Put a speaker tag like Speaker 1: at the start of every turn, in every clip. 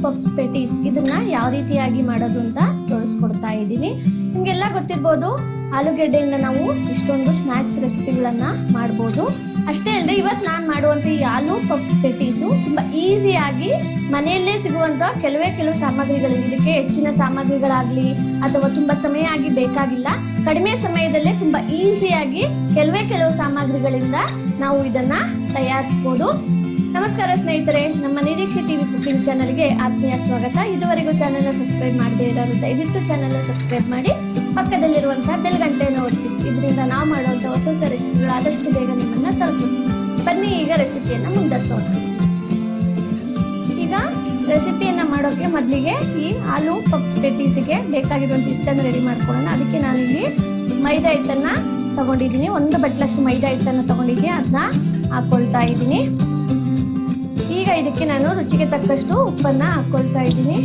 Speaker 1: Puffs ಪೆಟೀಸ್ ಇದನ್ನ ಯಾವ ರೀತಿಯಾಗಿ ಮಾಡೋದು ಅಂತ ತೋರಿಸ್ಕೊಡ್ತಾ ಇದ್ದೀನಿ. ನಿಮ್ಗೆಲ್ಲ ಗೊತ್ತಿರ್ಬೋದು, ಆಲೂಗೆಡ್ಡೆಯಿಂದ ನಾವು ಇಷ್ಟೊಂದು ಸ್ನಾಕ್ಸ್ ರೆಸಿಪಿಗಳನ್ನ ಮಾಡ್ಬೋದು. ಅಷ್ಟೇ ಅಲ್ಲದೆ ಇವತ್ತು ನಾನು ಮಾಡುವಂತ ಈ ಆಲೂ ಪಫ್ಸ್ ಪೆಟೀಸು ತುಂಬಾ ಈಸಿಯಾಗಿ ಮನೆಯಲ್ಲೇ ಸಿಗುವಂತ ಕೆಲವು ಸಾಮಗ್ರಿಗಳಿವೆ. ಇದಕ್ಕೆ ಹೆಚ್ಚಿನ ಸಾಮಗ್ರಿಗಳಾಗ್ಲಿ ಅಥವಾ ತುಂಬಾ ಸಮಯ ಆಗಿ ಬೇಕಾಗಿಲ್ಲ. ಕಡಿಮೆ ಸಮಯದಲ್ಲೇ ತುಂಬಾ ಈಸಿಯಾಗಿ ಕೆಲವು ಸಾಮಗ್ರಿಗಳಿಂದ ನಾವು ಇದನ್ನ ತಯಾರಿಸಬಹುದು. ನಮಸ್ಕಾರ ಸ್ನೇಹಿತರೆ, ನಮ್ಮ ನಿರೀಕ್ಷೆ ಟಿವಿ ಕುಕಿಂಗ್ ಚಾನಲ್ಗೆ ಆತ್ಮೀಯ ಸ್ವಾಗತ. ಇದುವರೆಗೂ ಚಾನೆಲ್ ಸಬ್ಸ್ಕ್ರೈಬ್ ಮಾಡದೇ ಇರೋರು ದಯವಿಟ್ಟು ಚಾನೆಲ್ ಸಬ್ಸ್ಕ್ರೈಬ್ ಮಾಡಿ, ಪಕ್ಕದಲ್ಲಿರುವಂತಹ ಬೆಲ್ ಗಂಟೆಯನ್ನು ಒತ್ತಿ. ಇದರಿಂದ ನಾವು ಮಾಡುವಂತಹ ಹೊಸ ರೆಸಿಪಿಗಳು ಆದಷ್ಟು ಬೇಗ ನಿಮ್ಮನ್ನ ತಲುಪುತ್ತೆ. ಬನ್ನಿ ಈಗ ರೆಸಿಪಿಯನ್ನ ಮುಂದುವರಿಸೋಣ. ಈಗ ರೆಸಿಪಿಯನ್ನ ಮಾಡೋಕೆ ಮೊದಲಿಗೆ ಈ ಆಲೂ ಪಫ್ಸ್ ಪೆಟೀಸ್ಗೆ ಬೇಕಾಗಿರುವಂತ ಹಿಟ್ಟನ್ನು ರೆಡಿ ಮಾಡ್ಕೊಳ್ಳೋಣ. ಅದಕ್ಕೆ ನಾನಿಲ್ಲಿ ಮೈದಾ ಹಿಟ್ಟನ್ನ ತಗೊಂಡಿದ್ದೀನಿ. 1 ಬಟ್ಲಷ್ಟು ಮೈದಾ ಹಿಟ್ಟನ್ನು ತಗೊಂಡಿದ್ದೀನಿ, ಅದನ್ನ ಹಾಕೊಳ್ತಾ ಇದ್ದೀನಿ. ಈಗ ಇದಕ್ಕೆ ನಾನು ರುಚಿಗೆ ತಕ್ಕಷ್ಟು ಉಪ್ಪನ್ನ ಹಾಕೊಳ್ತಾ ಇದ್ದೀನಿ.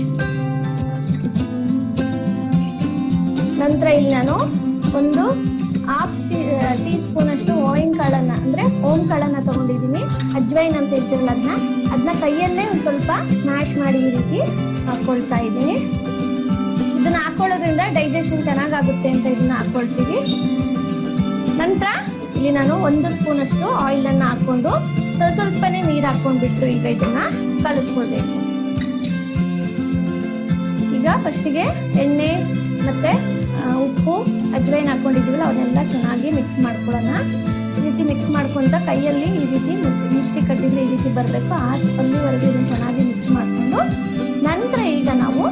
Speaker 1: ನಂತರ ಇಲ್ಲಿ ನಾನು ಒಂದು ½ ಟೀ ಸ್ಪೂನ್ ಅಷ್ಟು ಓಂ ಕಾಳನ್ನ ತಗೊಂಡಿದ್ದೀನಿ. ಅಜ್ವೈನ್ ಅಂತ ಹೇಳ್ತಿರಲ್ಲ, ಅದನ್ನ ಕೈಯಲ್ಲೇ ಒಂದು ಸ್ವಲ್ಪ ಸ್ಮ್ಯಾಶ್ ಮಾಡಿ ಈ ರೀತಿ ಹಾಕೊಳ್ತಾ ಇದ್ದೀನಿ. ಇದನ್ನ ಹಾಕೊಳ್ಳೋದ್ರಿಂದ ಡೈಜೆಷನ್ ಚೆನ್ನಾಗಾಗುತ್ತೆ ಅಂತ ಇದನ್ನ ಹಾಕೊಳ್ತೀವಿ. ನಂತರ ಇಲ್ಲಿ ನಾನು 1 ಸ್ಪೂನ್ ಅಷ್ಟು ಆಯಿಲ್ ಅನ್ನ ಹಾಕೊಂಡು ಸ್ವಲ್ಪನೇ ನೀರು ಹಾಕೊಂಡ್ಬಿಟ್ಟು ಈಗ ಇದನ್ನ ಕಲಿಸ್ಕೊಳ್ಬೇಕು. ಈಗ ಫಸ್ಟಿಗೆ ಎಣ್ಣೆ ಮತ್ತೆ ಉಪ್ಪು ಅಜ್ವೈನ್ ಹಾಕೊಂಡಿದ್ದೀವಲ್ಲ ಅವನ್ನೆಲ್ಲ ಚೆನ್ನಾಗಿ ಮಿಕ್ಸ್ ಮಾಡ್ಕೊಳ್ಳೋಣ. ಈ ರೀತಿ ಮಿಕ್ಸ್ ಮಾಡ್ಕೊಂತ ಕೈಯಲ್ಲಿ ಈ ರೀತಿ ಮುಷ್ಟಿ ಕಟ್ಟಿದ್ರೆ ಈ ರೀತಿ ಬರಬೇಕು. ಅಲ್ಲಿವರೆಗೂ ಇದನ್ನು ಚೆನ್ನಾಗಿ ಮಿಕ್ಸ್ ಮಾಡಿಕೊಂಡು ನಂತರ ಈಗ ನಾವು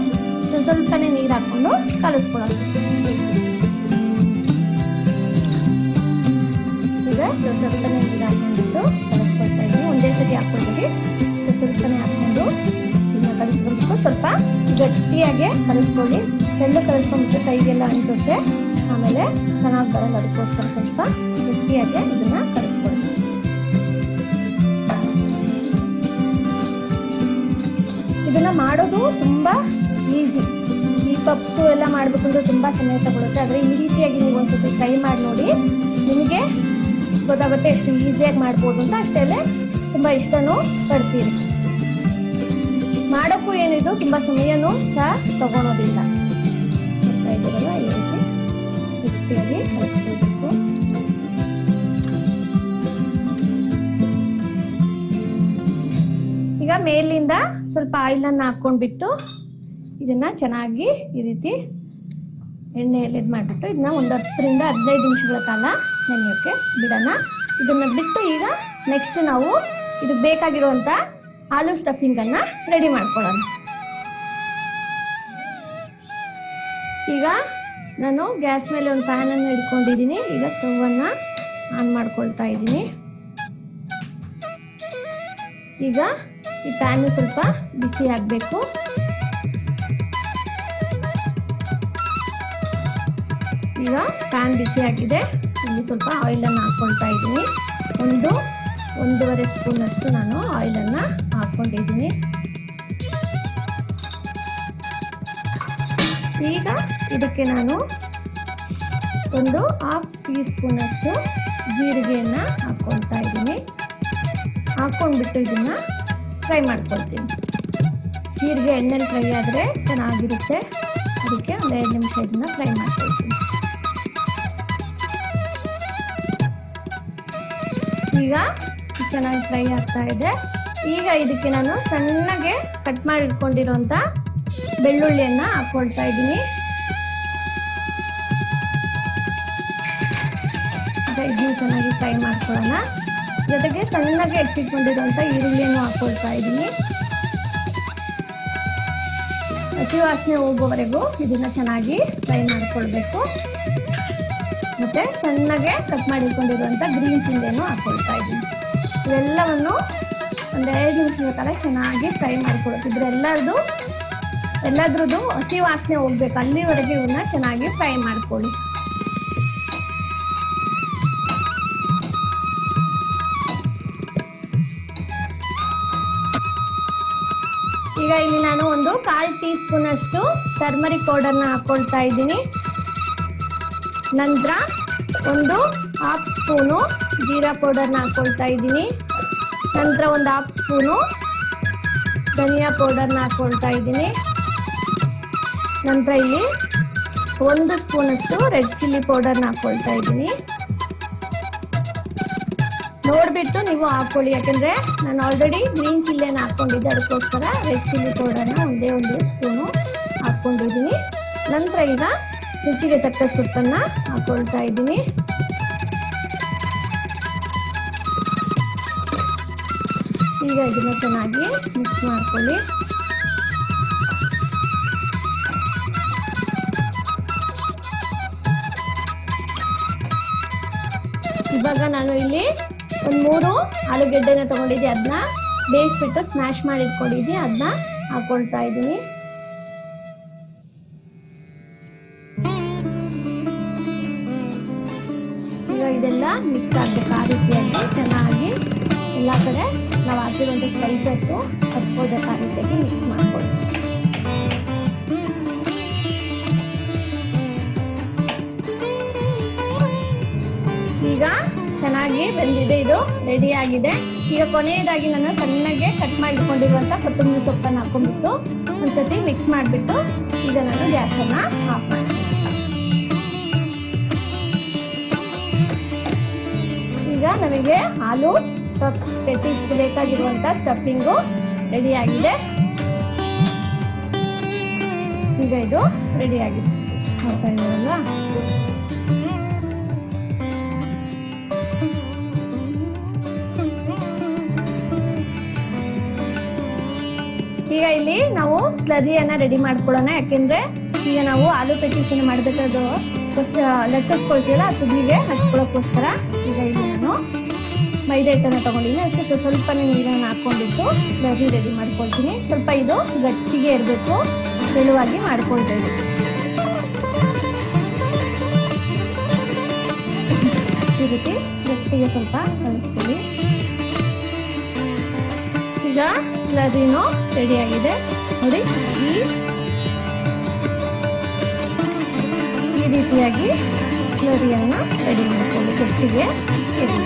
Speaker 1: ಸ್ವಲ್ಪನೇ ನೀರು ಹಾಕೊಂಡು ಕಲಿಸ್ಕೊಳ್ಳೋಣ. ಈಗ ಸ್ವಲ್ಪನೇ ನೀರು ಹಾಕೊಂಡ್ಬಿಟ್ಟು ಕಲಿಸ್ಕೊಳ್ತಾ ಇದ್ದೀನಿ. ಒಂದೇ ಸರಿ ಹಾಕ್ಕೊಳ್ತೀವಿ, ಸ್ವಲ್ಪನೇ ಹಾಕೊಂಡು ಇದನ್ನ ಕಲಿಸ್ಕೊಳ್ಬೇಕು. ಸ್ವಲ್ಪ ಗಟ್ಟಿಯಾಗೆ ಕಲಿಸ್ಕೊಳ್ಳಿ. ಚೆಂದ ಕಲಿಸ್ಕೊಂಡ್ಬಿಟ್ಟು ಕೈಗೆಲ್ಲ ಅಂಟುತ್ತೆ, ಆಮೇಲೆ ಚೆನ್ನಾಗಿ ಬರಲ್ಲ. ಅದಕ್ಕೋಸ್ಕರ ಸ್ವಲ್ಪ ಗಟ್ಟಿಯಾಗಿ ಇದನ್ನ ಕಲಿಸ್ಕೊಳ್ಳಿ. ಇದನ್ನ ಮಾಡೋದು ತುಂಬಾ ಈಸಿ. ಈ ಪಪ್ಸು ಎಲ್ಲ ಮಾಡ್ಬೇಕಂದ್ರೆ ತುಂಬಾ ಸಮಯ ತಗೊಳುತ್ತೆ. ಆದ್ರೆ ಈ ರೀತಿಯಾಗಿ ನೀವು ಒಂದ್ಸತಿ ಟ್ರೈ ಮಾಡಿ ನೋಡಿ, ನಿಮಗೆ ಗೊತ್ತಾಗುತ್ತೆ ಎಷ್ಟು ಈಸಿಯಾಗಿ ಮಾಡ್ಬೋದು ಅಂತ. ಅಷ್ಟೇ ತುಂಬಾ ಇಷ್ಟನೂ ಪಡ್ತೀರಿ. ಮಾಡೋಕ್ಕೂ ಏನಿದು ತುಂಬಾ ಸಮಯನೂ ಸಹ ತಗೊಳೋದಿಲ್ಲ. ಇದರಲ್ಲ ಈ ರೀತಿ ಗಟ್ಟಿಯಾಗಿ ಕಲಿಸ್ಕೊಳ್ಬೇಕು. ಈಗ ಮೇಲಿಂದ ಸ್ವಲ್ಪ ಆಯಿಲ್ ಅನ್ನ ಹಾಕೊಂಡ್ಬಿಟ್ಟು ಇದನ್ನ ಚೆನ್ನಾಗಿ ಈ ರೀತಿ ಎಣ್ಣೆಯಲ್ಲಿ ಇದು ಮಾಡಿಬಿಟ್ಟು ಇದನ್ನ ಒಂದು 10 ರಿಂದ 15 ನಿಮಿಷಗಳ ಕಾಲ ನೆನೆಯೋಕೆ ಬಿಡೋಣ. ಇದನ್ನ ಬಿಟ್ಟು ಈಗ ನೆಕ್ಸ್ಟ್ ನಾವು ಇದಕ್ಕೆ ಬೇಕಾಗಿರುವಂತ ಆಲೂ ಸ್ಟಫಿಂಗ್ ಅನ್ನ ರೆಡಿ ಮಾಡ್ಕೊಳ್ಳೋಣ. ಈಗ ನಾನು ಗ್ಯಾಸ್ ಮೇಲೆ ಒಂದು ಪ್ಯಾನ್ ಅನ್ನು ಇಟ್ಕೊಂಡಿದ್ದೀನಿ. ಈಗ ಸ್ಟವ್ ಅನ್ನ ಆನ್ ಮಾಡ್ಕೊಳ್ತಾ ಇದ್ದೀನಿ. ಈಗ ಈ ಪ್ಯಾನ್ ಸ್ವಲ್ಪ ಬಿಸಿ ಆಗಬೇಕು. ಈಗ ಪ್ಯಾನ್ ಬಿಸಿ ಆಗಿದೆ. ಇಲ್ಲಿ ಸ್ವಲ್ಪ ಆಯಿಲ್ ಅನ್ನು ಹಾಕೊಳ್ತಾ ಇದ್ದೀನಿ. 1-1.5 ಸ್ಪೂನ್ ಅಷ್ಟು ನಾನು ಆಯಿಲ್ ಅನ್ನ ಹಾಕೊಂಡಿದ್ದೀನಿ. ಈಗ ಇದಕ್ಕೆ ನಾನು ಒಂದು ½ ಟೀ ಸ್ಪೂನ್ ಅಷ್ಟು ಜೀರಿಗೆಯನ್ನ ಹಾಕೊಳ್ತಾ ಇದ್ದೀನಿ. ಹಾಕೊಂಡ್ಬಿಟ್ಟು ಇದನ್ನ ಫ್ರೈ ಮಾಡ್ಕೊಳ್ತೀನಿ. ಜೀರಿಗೆ ಎಣ್ಣೆಲಿ ಫ್ರೈ ಆದರೆ ಚೆನ್ನಾಗಿರುತ್ತೆ. ಅದಕ್ಕೆ ಒಂದು 2 ನಿಮಿಷ ಇದನ್ನ ಫ್ರೈ ಮಾಡ್ಕೊಳ್ತೀನಿ. ಈಗ ಚೆನ್ನಾಗಿ ಫ್ರೈ ಆಗ್ತಾ ಇದೆ. ಈಗ ಇದಕ್ಕೆ ನಾನು ಸಣ್ಣಗೆ ಕಟ್ ಮಾಡಿ ಇಟ್ಕೊಂಡಿರೋಂಥ ಬೆಳ್ಳುಳ್ಳಿಯನ್ನ ಹಾಕೊಳ್ತಾ ಇದ್ದೀನಿ. ಇದನ್ನು ಚೆನ್ನಾಗಿ ಫ್ರೈ ಮಾಡ್ಕೊಳ್ಳೋಣ. ಜೊತೆಗೆ ಸಣ್ಣಗೆ ಹೆಚ್ಚಿಟ್ಕೊಂಡಿರುವಂಥ ಈರುಳ್ಳಿಯನ್ನು ಹಾಕೊಳ್ತಾ ಇದ್ದೀನಿ. ಹಸಿ ವಾಸನೆ ಹೋಗುವವರೆಗೂ ಇದನ್ನ ಚೆನ್ನಾಗಿ ಫ್ರೈ ಮಾಡ್ಕೊಳ್ಬೇಕು. ಮತ್ತೆ ಸಣ್ಣಗೆ ಕಟ್ ಮಾಡಿಕೊಂಡಿರುವಂಥ ಗ್ರೀನ್ ಚಿಲ್ಲಿಯನ್ನು ಹಾಕೊಳ್ತಾ ಇದ್ದೀನಿ. ಇವೆಲ್ಲವನ್ನು ಒಂದು 2 ನಿಮಿಷಗಳ ಕಾಲ ಚೆನ್ನಾಗಿ ಫ್ರೈ ಮಾಡ್ಕೊಳ್ತಿದ್ರೆ ಎಲ್ಲದ್ರದ್ದು ಹಸಿ ವಾಸನೆ ಹೋಗ್ಬೇಕು. ಅಲ್ಲಿವರೆಗೆ ಇವನ್ನ ಚೆನ್ನಾಗಿ ಫ್ರೈ ಮಾಡ್ಕೊಳ್ಳಿ. ಈಗ ಇಲ್ಲಿ ನಾನು ಒಂದು 1/4 ಟೀ ಸ್ಪೂನ್ ಅಷ್ಟು ಟರ್ಮರಿಕ್ ಪೌಡರ್ನ ಹಾಕೊಳ್ತಾ ಇದ್ದೀನಿ. ನಂತರ ಒಂದು ½ ಸ್ಪೂನು ಜೀರಾ ಪೌಡರ್ನ ಹಾಕೊಳ್ತಾ ಇದ್ದೀನಿ. ನಂತರ ಒಂದು ½ ಸ್ಪೂನು ಧನಿಯಾ ಪೌಡರ್ನ ಹಾಕ್ಕೊಳ್ತಾ ಇದ್ದೀನಿ. ನಂತರ ಇಲ್ಲಿ 1 ಸ್ಪೂನಷ್ಟು ರೆಡ್ ಚಿಲ್ಲಿ ಪೌಡರ್ನ ಹಾಕ್ಕೊಳ್ತಾ ಇದ್ದೀನಿ. ನೋಡಿಬಿಟ್ಟು ನೀವು ಹಾಕ್ಕೊಳ್ಳಿ, ಯಾಕೆಂದರೆ ನಾನು ಆಲ್ರೆಡಿ ಗ್ರೀನ್ ಚಿಲ್ಲಿಯನ್ನು ಹಾಕ್ಕೊಂಡಿದ್ದೆ, ಅದಕ್ಕೋಸ್ಕರ ರೆಡ್ ಚಿಲ್ಲಿ ಪೌಡರ್ನ ಒಂದೇ 1 ಸ್ಪೂನು ಹಾಕ್ಕೊಂಡಿದ್ದೀನಿ. ನಂತರ ಈಗ ರುಚಿಗೆ ತಕ್ಕಷ್ಟು ಉಪ್ಪನ್ನು ಹಾಕ್ಕೊಳ್ತಾ ಇದ್ದೀನಿ. ಈಗ ಇದನ್ನು ಚೆನ್ನಾಗಿ ಮಿಕ್ಸ್ ಮಾಡ್ಕೊಳ್ಳಿ. ಇವಾಗ ನಾನು ಇಲ್ಲಿ ಒಂದು 3 ಆಲೂಗೆಡ್ಡೆನ ತೊಗೊಂಡಿದ್ದೆ, ಅದನ್ನ ಬೇಯಿಸ್ಬಿಟ್ಟು ಸ್ಮ್ಯಾಶ್ ಮಾಡಿ ಇಟ್ಕೊಂಡಿದ್ದೆ, ಅದನ್ನ ಹಾಕ್ಕೊಳ್ತಾ ಇದ್ದೀನಿ. ಈಗ ಇದೆಲ್ಲ ಮಿಕ್ಸ್ ಆಗಬೇಕು, ಆ ರೀತಿಯಾಗಿ ಚೆನ್ನಾಗಿ ಎಲ್ಲ ಕಡೆ ನಾವು ಹಾಕಿರುವಂಥ ಸ್ಪೈಸಸ್ಸು ಹತ್ಕೋಬೇಕು, ಆ ರೀತಿಯಾಗಿ ಮಿಕ್ಸ್ ಮಾಡ್ಕೊಳ್ಳಿ. ಈಗ ಚೆನ್ನಾಗಿ ಬೆಂದಿದೆ, ಇದು ರೆಡಿ ಆಗಿದೆ. ಈಗ ಕೊನೆಯದಾಗಿ ನಾನು ಸಣ್ಣಗೆ ಕಟ್ ಮಾಡಿಕೊಂಡಿರುವಂಥ ಕೊತ್ತಂಬರಿ ಸೊಪ್ಪನ್ನು ಹಾಕೊಂಡ್ಬಿಟ್ಟು ಒಂದ್ಸತಿ ಮಿಕ್ಸ್ ಮಾಡಿಬಿಟ್ಟು ಈಗ ನಾನು ಗ್ಯಾಸನ್ನು ಆಫ್ ಮಾಡ್ತೀನಿ. ಈಗ ನಮಗೆ ಆಲೂ ಪೆಟೀಸ್ಗೆ ಬೇಕಾಗಿರುವಂಥ ಸ್ಟಫಿಂಗು ರೆಡಿ ಆಗಿದೆ. ಈಗ ಇದು ರೆಡಿ ಆಗಿದೆ, ನೋಡ್ತಾ ಇದ್ದೀರಲ್ವಾ. ಈಗ ಇಲ್ಲಿ ನಾವು ಸ್ಲರಿಯನ್ನು ರೆಡಿ ಮಾಡ್ಕೊಳ್ಳೋಣ, ಯಾಕೆಂದರೆ ಈಗ ನಾವು ಆಲೂ ಪೆಟೀಸನ್ನು ಮಾಡಬೇಕಾದ್ರು ಲಟ್ಟಿಸ್ಕೊಳ್ತೀವಲ್ಲ, ಆ ತುದಿಗೆ ಹಚ್ಕೊಳ್ಳೋಕ್ಕೋಸ್ಕರ ಈಗ ಇಲ್ಲಿ ನಾನು ಮೈದಾ ಹಿಟ್ಟನ್ನು ತೊಗೊಂಡಿದ್ದೀನಿ. ಅದಕ್ಕೆ ಸ್ವಲ್ಪನೇ ನೀರನ್ನು ಹಾಕ್ಕೊಂಡ್ಬಿಟ್ಟು ಸ್ಲರಿ ರೆಡಿ ಮಾಡ್ಕೊಳ್ತೀನಿ. ಸ್ವಲ್ಪ ಇದು ಗಟ್ಟಿಗೆ ಇರಬೇಕು, ತೆಳುವಾಗಿ ಮಾಡ್ಕೊಳ್ತೇವೆ. ಈ ರೀತಿ ಗಟ್ಟಿಗೆ ಸ್ವಲ್ಪ ಕಲಿಸ್ತೀವಿ. ಈಗ ಸ್ಲರಿನೂ ರೆಡಿಯಾಗಿದೆ ನೋಡಿ. ಈ ರೀತಿಯಾಗಿ ಸ್ಲರಿಯನ್ನು ರೆಡಿ ಮಾಡ್ಕೊಳ್ಳಿ, ಗಟ್ಟಿಗೆ ಇರಲಿ.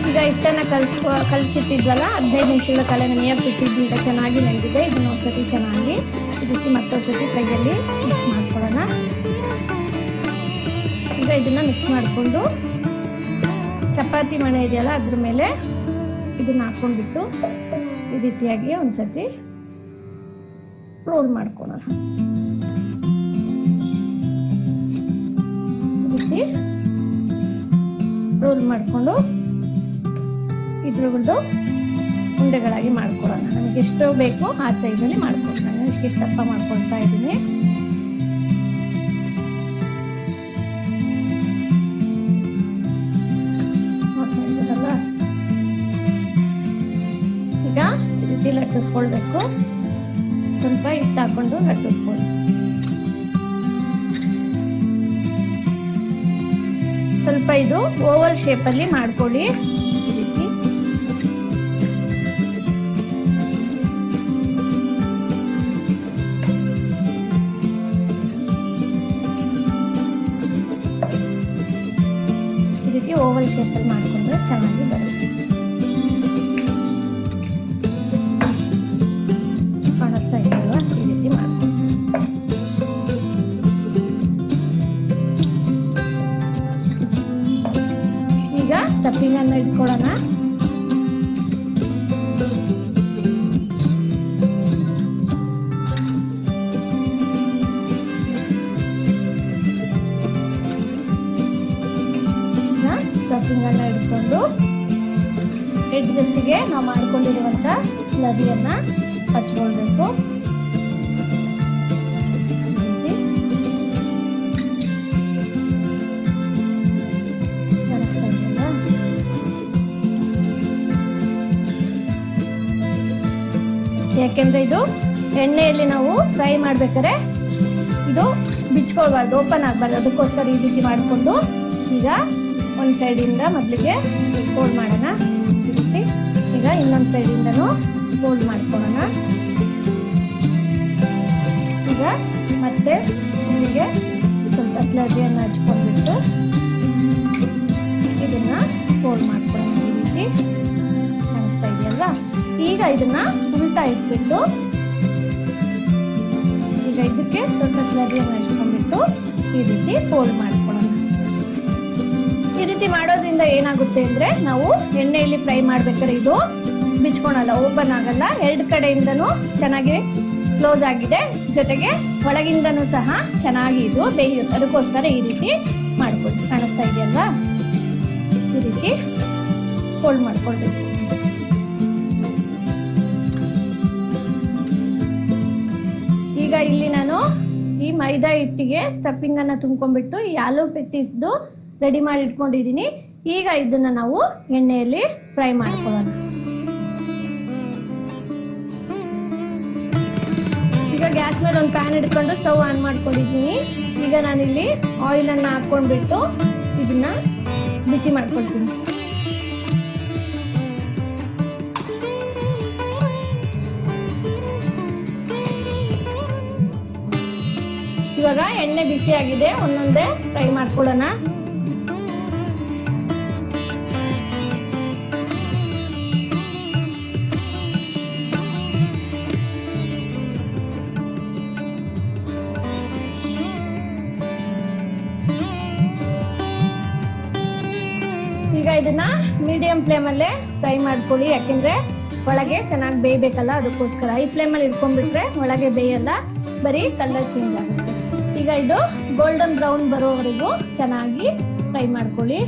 Speaker 1: ಈಗ ಹಿಟ್ಟನ್ನು ಕಲಿಸಿಟ್ಟಿದ್ವಲ್ಲ, 15 ನಿಮಿಷಗಳ ಕಾಲ ನೆನೆಯಕ್ಕೆ ಬಿಟ್ಟಿದ್ದಿಂದ ಚೆನ್ನಾಗಿ ನೆನೆದಿದೆ. ಇದನ್ನು ಒಂದ್ಸತಿ ಚೆನ್ನಾಗಿ ಇದಕ್ಕೆ ಮತ್ತೊಂದ್ಸತಿ ಕೈಯಲ್ಲಿ ಮಿಕ್ಸ್ ಮಾಡ್ಕೊಳ್ಳೋಣ. ಈಗ ಇದನ್ನು ಮಿಕ್ಸ್ ಮಾಡಿಕೊಂಡು ಚಪಾತಿ ಮಣೆ ಇದೆಯಲ್ಲ ಅದ್ರ ಮೇಲೆ ಇದನ್ನ ಹಾಕ್ಕೊಂಡ್ಬಿಟ್ಟು ಈ ರೀತಿಯಾಗಿ ಒಂದ್ಸತಿ ರೋಲ್ ಮಾಡ್ಕೊಳ್ಳೋಣ. ಈ ರೀತಿ ರೋಲ್ ಮಾಡಿಕೊಂಡು ಇದ್ರದ್ದು ಉಂಡೆಗಳಾಗಿ ಮಾಡ್ಕೊಳ್ಳೋಣ. ನಮಗೆ ಎಷ್ಟು ಬೇಕೋ ಆ ಸೈಜಲ್ಲಿ ಮಾಡ್ಕೊಳ್ಳೋಣ. ನಾನು ಇಷ್ಟಿಷ್ಟು ದಪ್ಪ ಮಾಡ್ಕೊಳ್ತಾ ಇದ್ದೀನಿ. ಈಗ ಈ ರೀತಿ ಲಟ್ಟಿಸ್ಕೊಳ್ಬೇಕು, ಸ್ವಲ್ಪ ಹಿಟ್ಟು ಹಾಕೊಂಡು ಲಟ್ಟಿಸ್ಕೊಳ್ಳಿ. ಸ್ವಲ್ಪ ಇದು ಓವಲ್ ಶೇಪಲ್ಲಿ ಮಾಡ್ಕೊಳ್ಳಿ. ಈ ರೀತಿ ಓವಲ್ ಶೇಪಲ್ಲಿ ಮಾಡಿಕೊಂಡ್ರೆ ಚೆನ್ನಾಗಿ ಬರುತ್ತೆ. ಕಾಣಿಸ್ತಾ ಇದೆಯಲ್ವಾ, ಈ ರೀತಿ ಮಾಡ್ಕೊಂಡು ಈಗ ಸ್ಟಫಿಂಗ್ ಅನ್ನು ಇಟ್ಕೊಳ್ಳೋಣ. ಸ್ಟಫಿಂಗನ್ನು ಇಟ್ಕೊಂಡು ಎಡ್ಜಸ್ಸಿಗೆ ನಾವು ಮಾಡ್ಕೊಂಡಿರುವಂಥ ಸ್ಲರಿಯನ್ನು ಹಚ್ಕೊಳ್ಬೇಕು. ಕಾಣಿಸ್ತಾ ಇದೆಯಲ್ಲ, ಯಾಕೆಂದರೆ ಇದು ಎಣ್ಣೆಯಲ್ಲಿ ನಾವು ಫ್ರೈ ಮಾಡ್ಬೇಕಾದ್ರೆ ಇದು ಬಿಚ್ಕೊಳ್ಬಾರ್ದು, ಓಪನ್ ಆಗಬಾರ್ದು. ಅದಕ್ಕೋಸ್ಕರ ಈ ರೀತಿ ಮಾಡಿಕೊಂಡು ಈಗ ಒಂದು ಸೈಡಿಂದ ಮೊದಲಿಗೆ ಫೋಲ್ಡ್ ಮಾಡೋಣ. ಈ ರೀತಿ ಈಗ ಇನ್ನೊಂದು ಸೈಡಿಂದನೂ ಫೋಲ್ಡ್ ಮಾಡ್ಕೊಳ್ಳೋಣ. ಈಗ ಮತ್ತೆ ಇಲ್ಲಿಗೆ ಸ್ವಲ್ಪ ಸ್ಲರಿಯನ್ನು ಹಚ್ಕೊಂಡ್ಬಿಟ್ಟು ಇದನ್ನು ಫೋಲ್ಡ್ ಮಾಡ್ಕೊಳ್ಳೋಣ. ಈ ರೀತಿ ಈಗ ಇದನ್ನ ಉಲ್ಟಾ ಇಟ್ಬಿಟ್ಟು ಈಗ ಇದಕ್ಕೆ ಸ್ವಲ್ಪ ಸ್ಲರಿಯನ್ನು ಹಚ್ಕೊಂಡ್ಬಿಟ್ಟು ಈ ರೀತಿ ಫೋಲ್ಡ್ ಮಾಡ್ಕೊಳ್ಳೋಣ. ಈ ರೀತಿ ಮಾಡೋದ್ರಿಂದ ಏನಾಗುತ್ತೆ ಅಂದ್ರೆ ನಾವು ಎಣ್ಣೆಯಲ್ಲಿ ಫ್ರೈ ಮಾಡ್ಬೇಕಾದ್ರೆ ಇದು ಬಿಚ್ಕೊಳಲ್ಲ, ಓಪನ್ ಆಗಲ್ಲ. ಎರಡು ಕಡೆಯಿಂದನೂ ಚೆನ್ನಾಗಿ ಕ್ಲೋಸ್ ಆಗಿದೆ, ಜೊತೆಗೆ ಒಳಗಿಂದನೂ ಸಹ ಚೆನ್ನಾಗಿ ಇದು ಬೇಯುತ್ತೆ. ಅದಕ್ಕೋಸ್ಕರ ಈ ರೀತಿ ಮಾಡ್ಕೊಳ್ಳಿ. ಕಾಣಿಸ್ತಾ ಇದೆಯಲ್ವಾ? ಈ ರೀತಿ ಫೋಲ್ಡ್ ಮಾಡ್ಕೊಳ್ಬೇಕು. ಈಗ ಇಲ್ಲಿ ನಾನು ಈ ಮೈದಾ ಹಿಟ್ಟಿಗೆ ಸ್ಟಫಿಂಗ್ ಅನ್ನ ತುಂಬ್ಕೊಂಡ್ಬಿಟ್ಟು ಈ ಆಲೂ ಪೆಟ್ಟಿಸ್ದು ರೆಡಿ ಮಾಡಿ ಇಟ್ಕೊಂಡಿದೀನಿ. ಈಗ ಇದನ್ನ ನಾವು ಎಣ್ಣೆಯಲ್ಲಿ ಫ್ರೈ ಮಾಡ್ಕೊಳ್ಳೋಣ. ಈಗ ಗ್ಯಾಸ್ ಮೇಲೆ ಒಂದು ಪ್ಯಾನ್ ಇಟ್ಕೊಂಡು ಸ್ಟವ್ ಆನ್ ಮಾಡ್ಕೊಂಡಿದ್ದೀನಿ. ಈಗ ನಾನಿಲ್ಲಿ ಆಯಿಲ್ ಅನ್ನ ಹಾಕೊಂಡ್ಬಿಟ್ಟು ಇದನ್ನ ಬಿಸಿ ಮಾಡ್ಕೊಳ್ತೀನಿ. ಇವಾಗ ಎಣ್ಣೆ ಬಿಸಿ ಆಗಿದೆ, ಒಂದೊಂದೇ ಫ್ರೈ ಮಾಡ್ಕೊಳ್ಳೋಣ. ಈಗ ಇದನ್ನ ಮೀಡಿಯಂ ಫ್ಲೇಮ್ ಅಲ್ಲೇ ಫ್ರೈ ಮಾಡ್ಕೊಳ್ಳಿ, ಯಾಕೆಂದ್ರೆ ಒಳಗೆ ಚೆನ್ನಾಗಿ ಬೇಯಬೇಕಲ್ಲ, ಅದಕ್ಕೋಸ್ಕರ. ಹೈ ಫ್ಲೇಮ್ ಅಲ್ಲಿ ಇಟ್ಕೊಂಡ್ಬಿಟ್ರೆ ಒಳಗೆ ಬೇಯಲ್ಲ, ಬರೀ ಕಲರ್ ಚೇಂಜ್ ಆಗುತ್ತೆ. ಈಗ ಇದು ಗೋಲ್ಡನ್ ಬ್ರೌನ್ ಬರೋವರೆಗೂ ಚೆನ್ನಾಗಿ ಫ್ರೈ ಮಾಡ್ಕೊಳ್ಳಿ.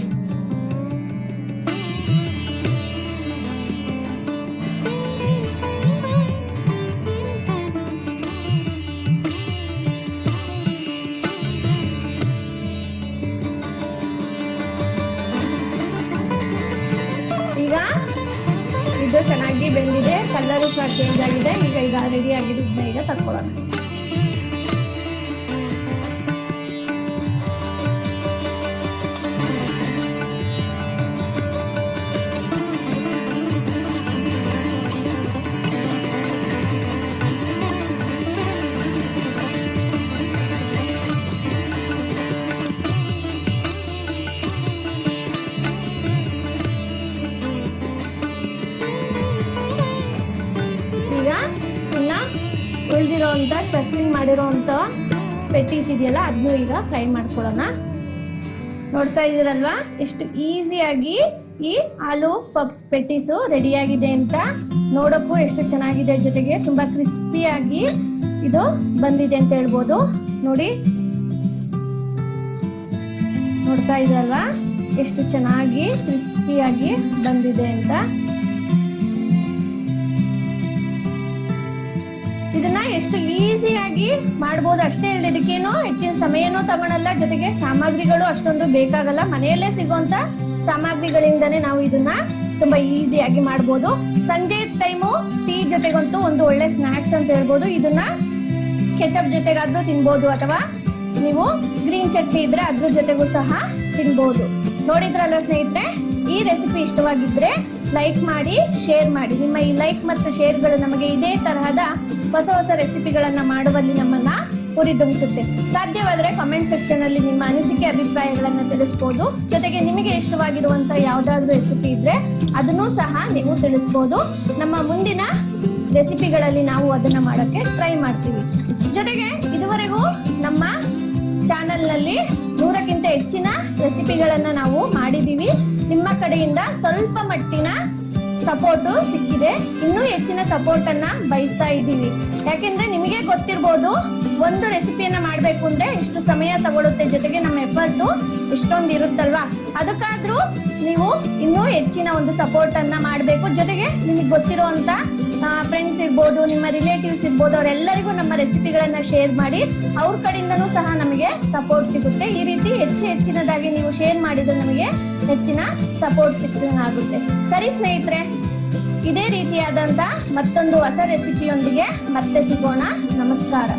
Speaker 1: ಈಗ ಇದು ಚೆನ್ನಾಗಿ ಬೆಂದಿದೆ, ಕಲರು ಸಹ ಚೇಂಜ್ ಆಗಿದೆ. ಈಗ ರೆಡಿ ಆಗಿರೋದನ್ನ ಈಗ ತಕ್ಕೊಳ್ಳೋಣ. ಉಳಿದಿರೋಂಥ ಸ್ಟಫಿಂಗ್ ಮಾಡಿರೋಂಥ ಪೆಟ್ಟೀಸ್ ಇದೆಯಲ್ಲ, ಅದನ್ನು ಈಗ ಫ್ರೈ ಮಾಡ್ಕೊಳ್ಳೋಣ. ನೋಡ್ತಾ ಇದ್ದೀರಲ್ವಾ ಎಷ್ಟು ಈಸಿಯಾಗಿ ಈ ಆಲೂ ಪಪ್ಸ್ ಪೆಟ್ಟೀಸು ರೆಡಿಯಾಗಿದೆ ಅಂತ. ನೋಡೋಕ್ಕೂ ಎಷ್ಟು ಚೆನ್ನಾಗಿದೆ, ಜೊತೆಗೆ ತುಂಬಾ ಕ್ರಿಸ್ಪಿಯಾಗಿ ಇದು ಬಂದಿದೆ ಅಂತ ಹೇಳ್ಬೋದು. ನೋಡಿ, ನೋಡ್ತಾ ಇದ್ದೀರಲ್ವಾ ಎಷ್ಟು ಚೆನ್ನಾಗಿ ಕ್ರಿಸ್ಪಿಯಾಗಿ ಬಂದಿದೆ ಅಂತ. ಇದನ್ನ ಎಷ್ಟು ಈಸಿಯಾಗಿ ಮಾಡ್ಬೋದು, ಅಷ್ಟೇ ಇಲ್ಲದೆ ಇದಕ್ಕೇನು ಹೆಚ್ಚಿನ ಸಮಯನೂ ತಗೊಳಲ್ಲ, ಜೊತೆಗೆ ಸಾಮಗ್ರಿಗಳು ಅಷ್ಟೊಂದು ಬೇಕಾಗಲ್ಲ. ಮನೆಯಲ್ಲೇ ಸಿಗುವಂತ ಸಾಮಗ್ರಿಗಳಿಂದನೇ ನಾವು ಇದನ್ನ ತುಂಬಾ ಈಸಿಯಾಗಿ ಮಾಡ್ಬೋದು. ಸಂಜೆ ಟೈಮು ಟೀ ಜೊತೆಗಂತೂ ಒಂದು ಒಳ್ಳೆ ಸ್ನಾಕ್ಸ್ ಅಂತ ಹೇಳ್ಬೋದು. ಇದನ್ನ ಕೆಚಪ್ ಜೊತೆಗಾದ್ರೂ ತಿನ್ಬೋದು, ಅಥವಾ ನೀವು ಗ್ರೀನ್ ಚಟ್ನಿ ಇದ್ರೆ ಅದ್ರ ಜೊತೆಗೂ ಸಹ ತಿನ್ಬೋದು. ನೋಡಿದ್ರಲ್ಲ ಸ್ನೇಹಿತರೆ, ಈ ರೆಸಿಪಿ ಇಷ್ಟವಾಗಿದ್ರೆ ಲೈಕ್ ಮಾಡಿ, ಶೇರ್ ಮಾಡಿ. ನಿಮ್ಮ ಈ ಲೈಕ್ ಮತ್ತು ಶೇರ್ಗಳು ನಮಗೆ ಇದೇ ತರಹದ ಹೊಸ ಹೊಸ ರೆಸಿಪಿಗಳನ್ನ ಮಾಡುವಲ್ಲಿ ನಮ್ಮನ್ನ ಹುರಿದುಂಬಿಸುತ್ತೆ. ಸಾಧ್ಯವಾದರೆ ಕಮೆಂಟ್ ಸೆಕ್ಷನ್ ಅಲ್ಲಿ ನಿಮ್ಮ ಅನಿಸಿಕೆ ಅಭಿಪ್ರಾಯಗಳನ್ನ ತಿಳಿಸಬಹುದು. ಜೊತೆಗೆ ನಿಮಗೆ ಇಷ್ಟವಾಗಿರುವಂತ ಯಾವ್ದಾದ್ರು ರೆಸಿಪಿ ಇದ್ರೆ ಅದನ್ನು ಸಹ ನೀವು ತಿಳಿಸಬಹುದು. ನಮ್ಮ ಮುಂದಿನ ರೆಸಿಪಿಗಳಲ್ಲಿ ನಾವು ಅದನ್ನ ಮಾಡೋಕೆ ಟ್ರೈ ಮಾಡ್ತೀವಿ. ಜೊತೆಗೆ ಇದುವರೆಗೂ ನಮ್ಮ ಚಾನೆಲ್ನಲ್ಲಿ 100ಕ್ಕಿಂತ ಹೆಚ್ಚಿನ ರೆಸಿಪಿಗಳನ್ನ ನಾವು ಮಾಡಿದೀವಿ. ನಿಮ್ಮ ಕಡೆಯಿಂದ ಸ್ವಲ್ಪ ಮಟ್ಟಿನ ಸಪೋರ್ಟ್ ಸಿಕ್ಕಿದೆ. ಇನ್ನೂ ಹೆಚ್ಚಿನ ಸಪೋರ್ಟ್ ಅನ್ನ ಬಯಸ್ತಾ ಇದ್ದೀವಿ. ಯಾಕೆಂದ್ರೆ ನಿಮಗೆ ಗೊತ್ತಿರ್ಬೋದು, ಒಂದು ರೆಸಿಪಿಯನ್ನ ಮಾಡ್ಬೇಕು ಅಂದ್ರೆ ಎಷ್ಟು ಸಮಯ ತಗೊಳುತ್ತೆ, ಜೊತೆಗೆ ನಮ್ಮ ಎಫರ್ಟ್ ಇಷ್ಟೊಂದು ಇರುತ್ತಲ್ವಾ. ಅದಕ್ಕಾದ್ರೂ ನೀವು ಇನ್ನೂ ಹೆಚ್ಚಿನ ಒಂದು ಸಪೋರ್ಟ್ ಅನ್ನ ಮಾಡಬೇಕು. ಜೊತೆಗೆ ನಿಮಗೆ ಗೊತ್ತಿರುವಂತ ಫ್ರೆಂಡ್ಸ್ ಇರ್ಬೋದು, ನಿಮ್ಮ ರಿಲೇಟಿವ್ಸ್ ಇರ್ಬೋದು, ಅವರೆಲ್ಲರಿಗೂ ನಮ್ಮ ರೆಸಿಪಿಗಳನ್ನ ಶೇರ್ ಮಾಡಿ. ಅವ್ರ ಕಡೆಯಿಂದನೂ ಸಹ ನಮಗೆ ಸಪೋರ್ಟ್ ಸಿಗುತ್ತೆ. ಈ ರೀತಿ ಹೆಚ್ಚಿನದಾಗಿ ನೀವು ಶೇರ್ ಮಾಡಿದ್ರೆ ನಮಗೆ ಹೆಚ್ಚಿನ ಸಪೋರ್ಟ್ ಸಿಕ್ಕಿದಂಗಾಗುತ್ತೆ. ಸರಿ ಸ್ನೇಹಿತರೆ, ಇದೇ ರೀತಿಯಾದಂತ ಮತ್ತೊಂದು ಹೊಸ ರೆಸಿಪಿಯೊಂದಿಗೆ ಮತ್ತೆ ಸಿಗೋಣ. ನಮಸ್ಕಾರ.